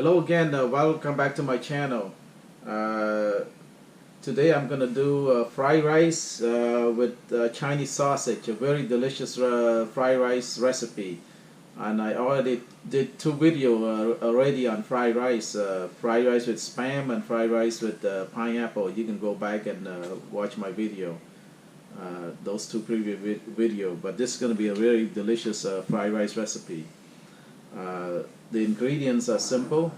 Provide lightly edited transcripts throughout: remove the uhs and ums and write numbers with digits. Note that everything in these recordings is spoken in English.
Hello again, welcome back to my channel. Uh, Today I'm gonna do fried rice with Chinese sausage, a very delicious fried rice recipe. And I already did two videos already on fried rice with spam and fried rice with pineapple. You can go back and watch my video, those two previous video. But this is gonna be a very delicious fried rice recipe. The ingredients are simple.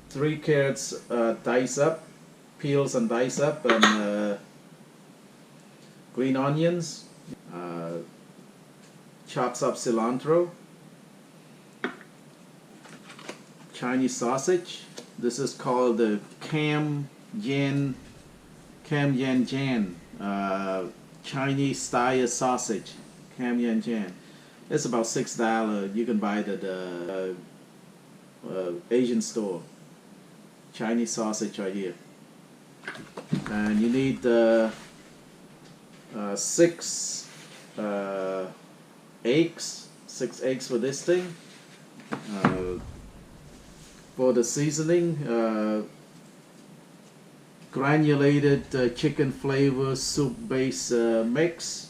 3 carrots diced up, peels and diced up, and green onions, chops up cilantro, Chinese sausage. This is called the Cam Yan Jan Chinese style sausage. Cam Yan Jan. It's about $6. You can buy it at the Asian store. Chinese sausage right here. And you need 6 eggs. 6 eggs for this thing. For the seasoning, granulated chicken flavor soup base mix.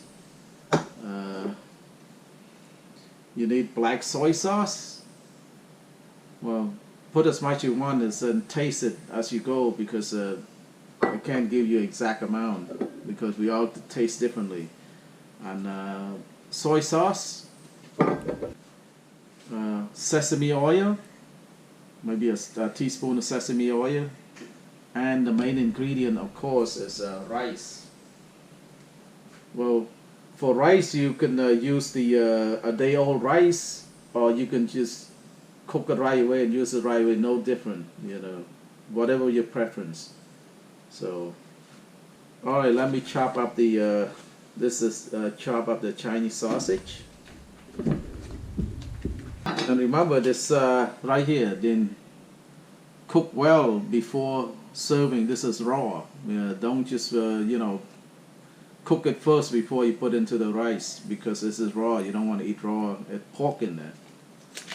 You need black soy sauce. Well, put as much you want and taste it as you go, because I can't give you exact amount because we all taste differently. And soy sauce, sesame oil, maybe a teaspoon of sesame oil, and the main ingredient, of course, is rice. Well, for rice you can use the a day old rice, or you can just cook it right away and use it right away. No different, whatever your preference. So, all right, let me chop up the chop up the Chinese sausage. And remember this right here, then cook well before serving. This is raw. Don't just cook it first before you put into the rice, because this is raw. You don't want to eat raw pork in there.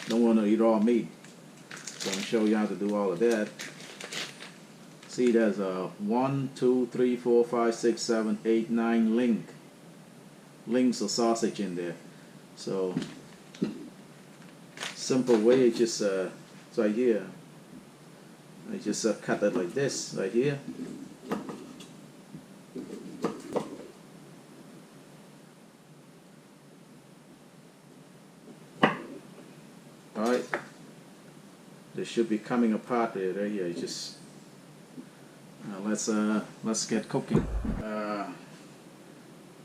Don't want to eat raw meat. So I'm going to show you how to do all of that. See, there's a 1, 2, 3, 4, 5, 6, 7, 8, 9 links of sausage in there. So simple way is just right here. I just cut it like this right here. Alright, this should be coming apart right here. You just let's get cooking.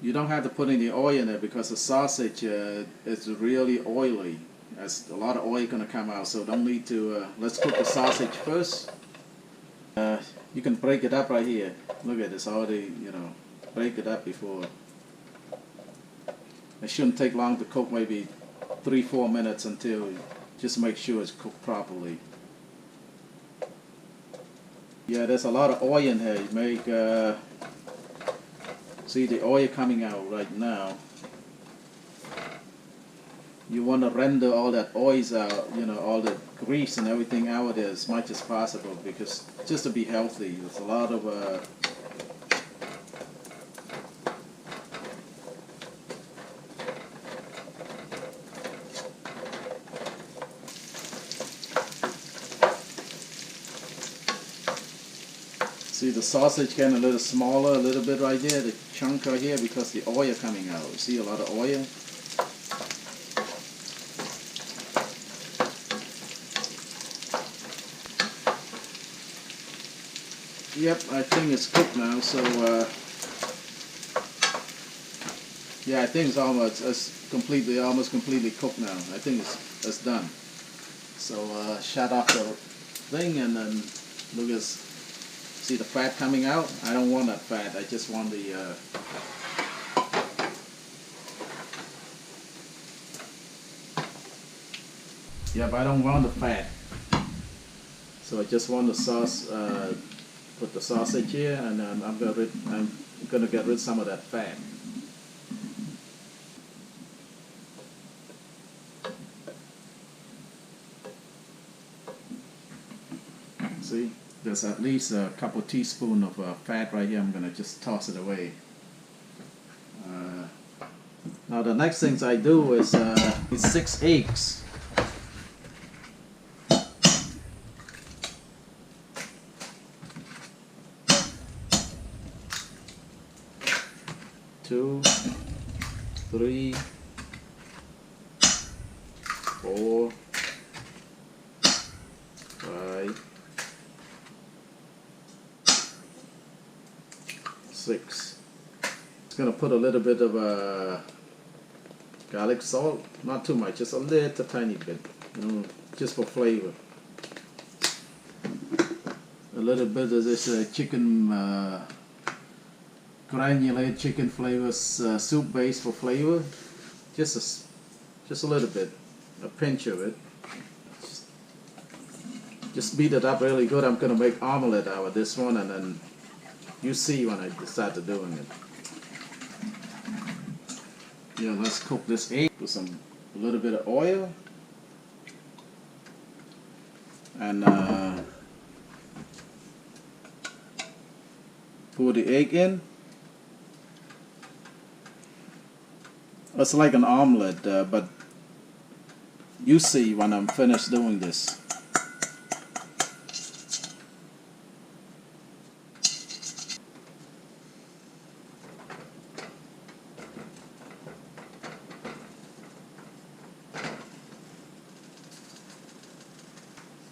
You don't have to put any oil in it because the sausage is really oily. There's a lot of oil gonna come out, so don't need to. Let's cook the sausage first. You can break it up right here. Look at this already. Break it up before. It shouldn't take long to cook. Maybe 3-4 minutes until. Just make sure it's cooked properly. Yeah, there's a lot of oil in here. You see the oil coming out right now. You want to render all that oils out, all the grease and everything out of there as much as possible, because just to be healthy, there's a lot of see the sausage getting a little smaller, a little bit right there, the chunk right here, because the oil coming out. See a lot of oil. Yep, I think it's cooked now. So yeah, I think it's almost completely cooked now. I think it's done. So shut off the thing, and then look at. See the fat coming out? I don't want that fat. I just want the yeah, but I don't want the fat. So I just want the sauce. Put the sausage here, and then I'm gonna get rid of some of that fat. there's at least a couple teaspoons of fat right here. I'm gonna just toss it away. Now the next things I do is 6 eggs. Two, 3, 4, 5, 6. It's gonna put a little bit of garlic salt, not too much, just a little tiny bit, just for flavor. A little bit of this chicken, granulated chicken flavors, soup base for flavor. Just a little bit, a pinch of it. Just beat it up really good. I'm gonna make omelette out of this one, and then you see when I start to doing it. Yeah, let's cook this egg with a little bit of oil, and pour the egg in. It's like an omelette, but you see when I'm finished doing this.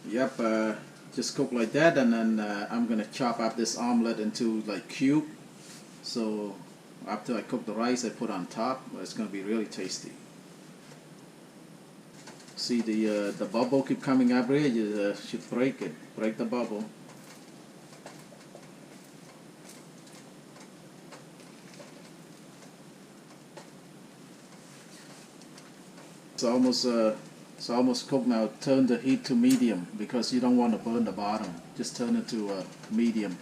Yep, just cook like that, and then I'm gonna chop up this omelette into like cube. So after I cook the rice, I put on top. It's gonna be really tasty. See the bubble keep coming up here. You should break it. Break the bubble. It's almost cooked now. Turn the heat to medium because you don't want to burn the bottom. Just turn it to medium.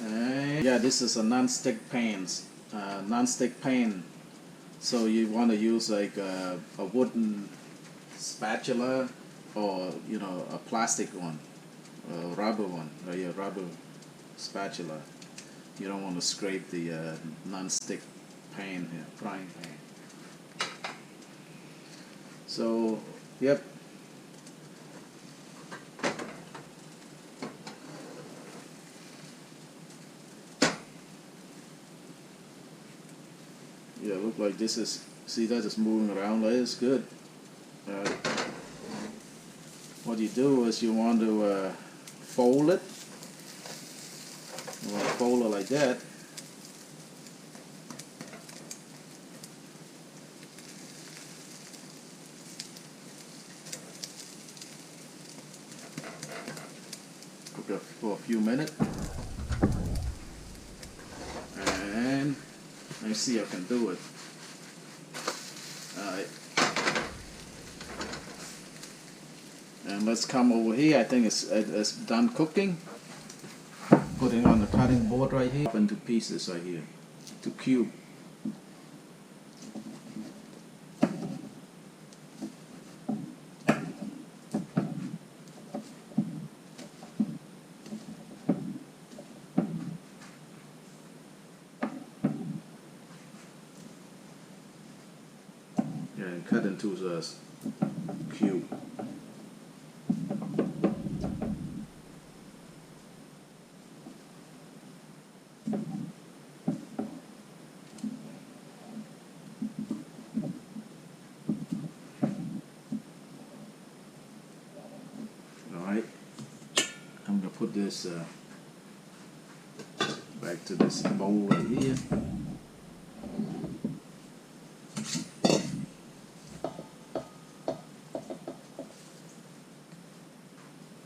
And yeah, this is a non-stick pan. So you want to use like a wooden spatula, or a plastic one, a rubber one, right? A rubber spatula. You don't want to scrape the non-stick pan here, frying pan. So, yep. Yeah, look like this is, see that is moving around, like it's good. What you do is you want to fold it. You want to fold it like that. Cook it for a few minutes. And let me see if I can do it. Alright. And let's come over here. I think it's done cooking. Putting on the cutting board right here. Into pieces right here. To cube. And cut into the cube. Alright, I'm going to put this back to this bowl right here.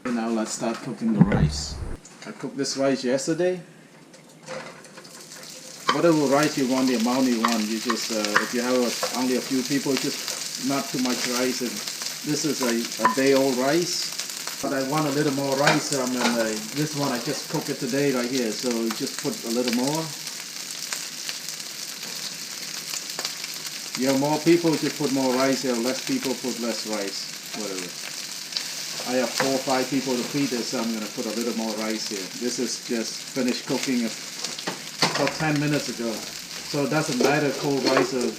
Now let's start cooking the rice. I cooked this rice yesterday. Whatever rice you want, the amount you want, you just, if you have only a few people, just not too much rice. And this is a day-old rice. But I want a little more rice. This one I just cooked it today right here, so just put a little more. You have more people, just put more rice. You have less people, put less rice. Whatever. I have 4 or 5 people to feed this, so I'm going to put a little more rice here. This is just finished cooking about 10 minutes ago. So it doesn't matter cold rice or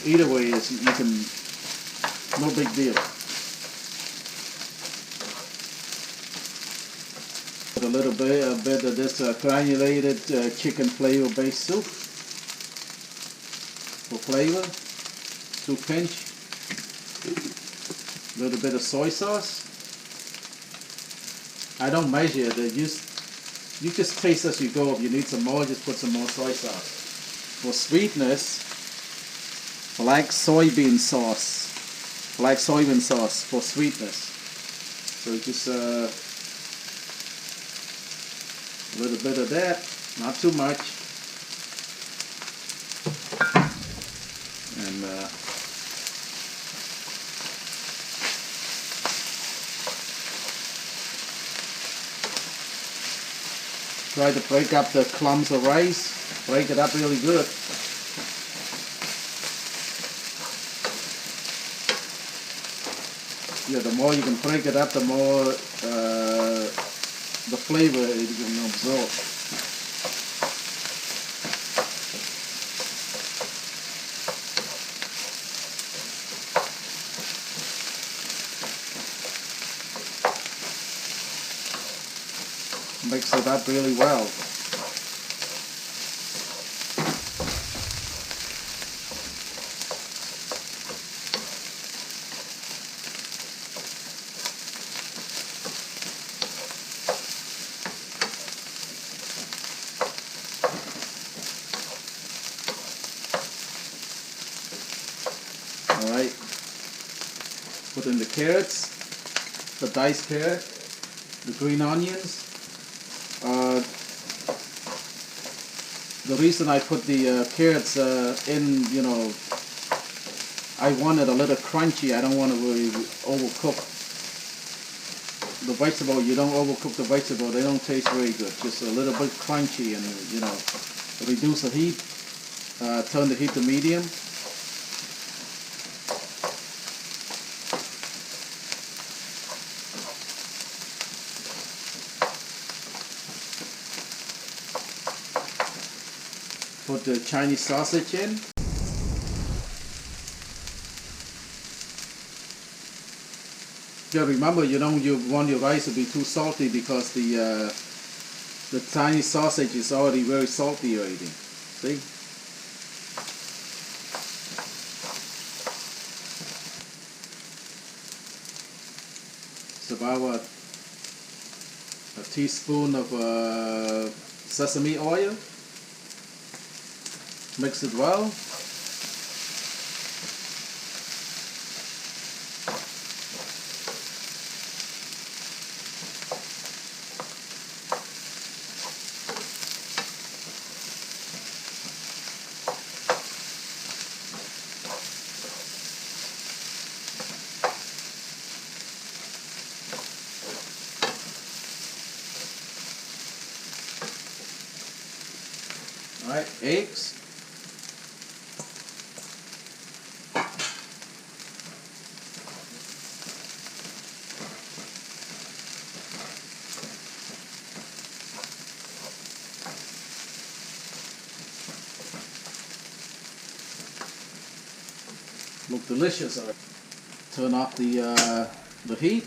either way, is you can, no big deal. Put a little bit of this granulated chicken flavor based soup for flavor, 2 pinch. A little bit of soy sauce. I don't measure it. You just taste as you go. If you need some more, just put some more soy sauce. For sweetness, black soybean sauce. Black soybean sauce for sweetness. So just a little bit of that, not too much. And try to break up the clumps of rice. Break it up really good. Yeah, the more you can break it up, the more the flavor it can absorb. Mix it up really well. Alright, put in the carrots, the diced carrot, the green onions. The reason I put the carrots in, you know, I want it a little crunchy. I don't want to really overcook the vegetable. You don't overcook the vegetable, they don't taste very good. Just a little bit crunchy, and you know, reduce the heat, turn the heat to medium. Put the Chinese sausage in. Yeah, remember you want your rice to be too salty because the Chinese sausage is already very salty already. See? It's about a teaspoon of sesame oil. Mix it well. All right, eggs. Look delicious. Turn off the heat.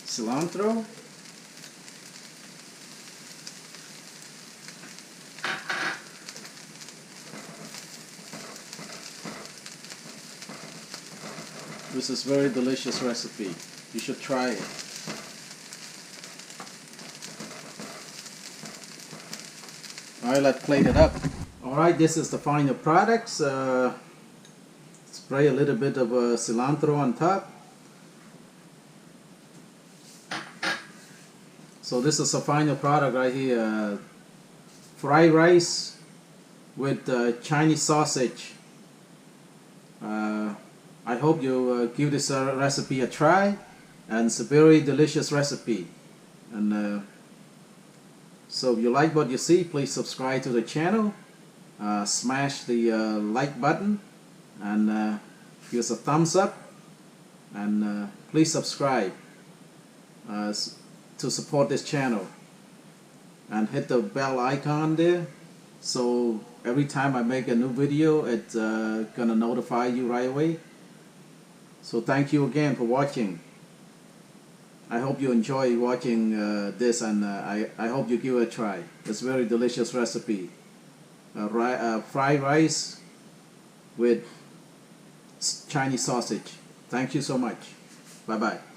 Cilantro. This is a very delicious recipe. You should try it. Alright, let's plate it up. Alright, this is the final products. Spray a little bit of cilantro on top. So this is the final product right here. Fried rice with Chinese sausage. I hope you give this recipe a try, and it's a very delicious recipe. And so if you like what you see, please subscribe to the channel, smash the like button, and give us a thumbs up. and please subscribe to support this channel, and hit the bell icon there, so every time I make a new video, it's gonna notify you right away. So thank you again for watching. I hope you enjoy watching this, and I hope you give it a try. It's a very delicious recipe. Fried rice with Chinese sausage. Thank you so much. Bye bye.